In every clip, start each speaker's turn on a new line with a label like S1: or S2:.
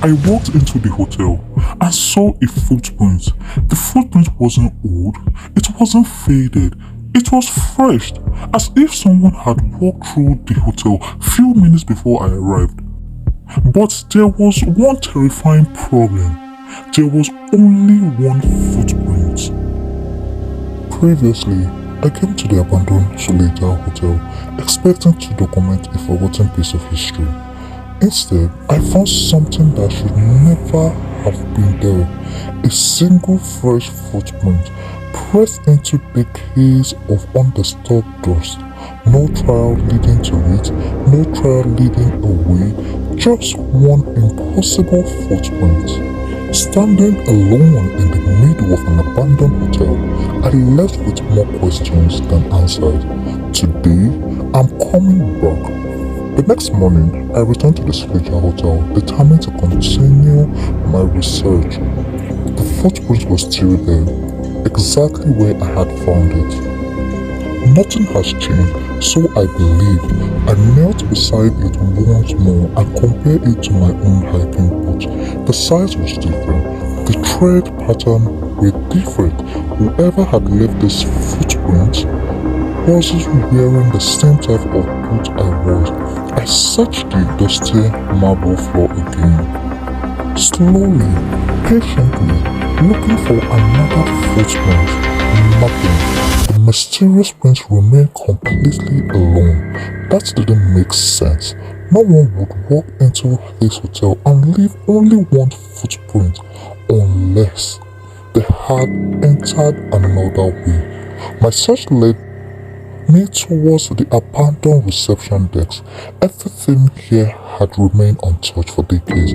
S1: I walked into the hotel and saw a footprint. The footprint wasn't old, it wasn't faded, it was fresh, as if someone had walked through the hotel few minutes before I arrived. But there was one terrifying problem. There was only one footprint. Previously, I came to the abandoned Suleja Hotel expecting to document a forgotten piece of history. Instead, I found something that should never have been there. A single fresh footprint pressed into decades of undisturbed dust. No trail leading to it, no trail leading away, just one impossible footprint. Standing alone in the middle of an abandoned hotel, I left with more questions than answers. Today, I'm coming back. The next morning, I returned to the Suleja Hotel, determined to continue my research. The footprint was still there, exactly where I had found it. Nothing has changed, so I believe. I knelt beside it once more and compared it to my own hiking boots. The size was different, the tread pattern were different. Whoever had left this footprint wasn't wearing the same type of boot I was. I searched the dusty marble floor again, slowly, patiently, looking for another footprint. Nothing. The mysterious prince remained completely alone. That didn't make sense. No one would walk into this hotel and leave only one footprint unless they had entered another way. My search led me towards the abandoned reception desk. Everything here had remained untouched for decades.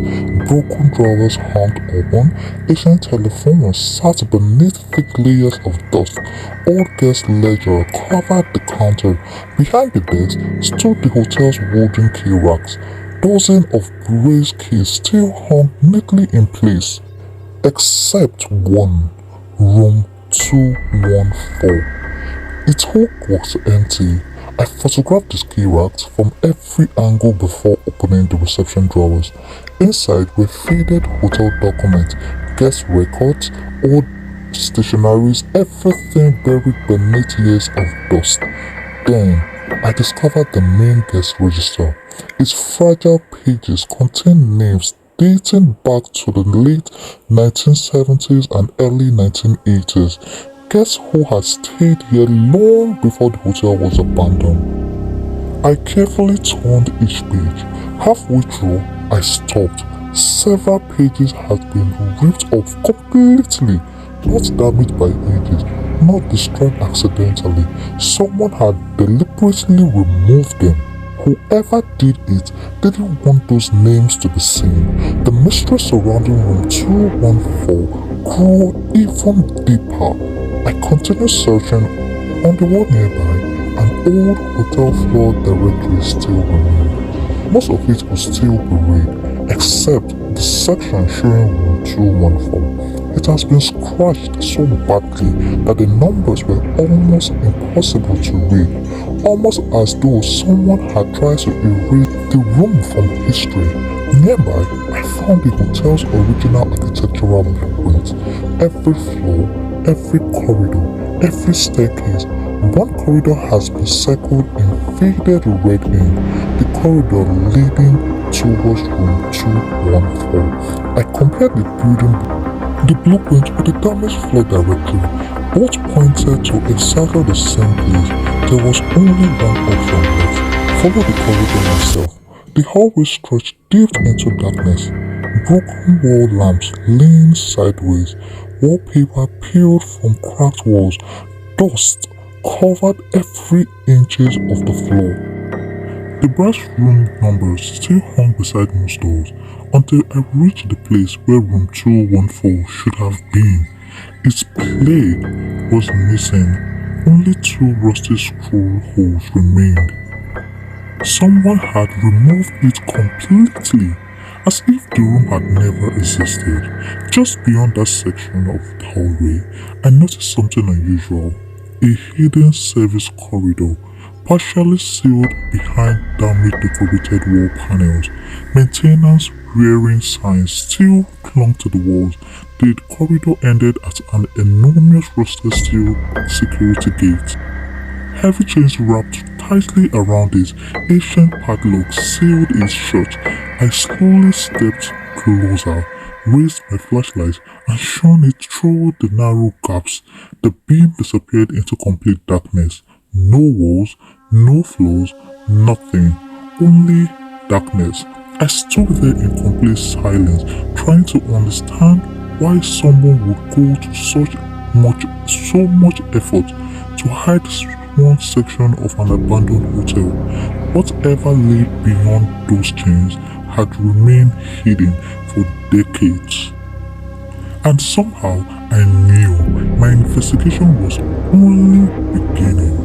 S1: Broken drawers hung open, ancient telephones sat beneath thick layers of dust. Old guest ledger covered the counter. Behind the desk stood the hotel's wooden key racks. Dozens of brass keys still hung neatly in place, except one, room 214. Its hook was empty. I photographed the key racks from every angle before opening the reception drawers. Inside were faded hotel documents, guest records, old stationaries, everything buried beneath years of dust. Then, I discovered the main guest register. Its fragile pages contained names dating back to the late 1970s and early 1980s. Guests who had stayed here long before the hotel was abandoned. I carefully turned each page. Halfway through, I stopped. Several pages had been ripped off completely, not damaged by ages, not destroyed accidentally. Someone had deliberately removed them. Whoever did it didn't want those names to be seen. The mystery surrounding room 214 grew even deeper. I continued searching. On the wall nearby, an old hotel floor directory still remained. Most of it was still buried, except the section showing room 214. It has been scratched so badly that the numbers were almost impossible to read, almost as though someone had tried to erase the room from history. Nearby, I found the hotel's original architectural blueprint. Every floor, every corridor, every staircase. One corridor has been circled in faded red ink, the corridor leading towards room 214. I compared the blueprint with the damaged floor directory. Both pointed to exactly the same place. There was only one option left. Follow the corridor myself. The hallway stretched deep into darkness. Broken wall lamps leaned sideways. Wallpaper peeled from cracked walls. Dust covered every inches of the floor. The brass room numbers still hung beside most doors until I reached the place where room 214 should have been. Its plaque was missing. Only two rusty scroll holes remained. Someone had removed it completely, as if the room had never existed. Just beyond that section of the hallway, I noticed something unusual. A hidden service corridor, partially sealed behind damaged decorated wall panels. Maintenance wearing signs still clung to the walls. The corridor ended at an enormous rusted steel security gate. Heavy chains wrapped tightly around it, ancient padlocks sealed it shut. I slowly stepped closer, raised my flashlight, and shone it through the narrow gaps. The beam disappeared into complete darkness. No walls, no floors, nothing. Only darkness. I stood there in complete silence, trying to understand why someone would go to so much effort to hide one section of an abandoned hotel. Whatever lay beyond those chains had remained hidden for decades. And somehow I knew my investigation was only beginning.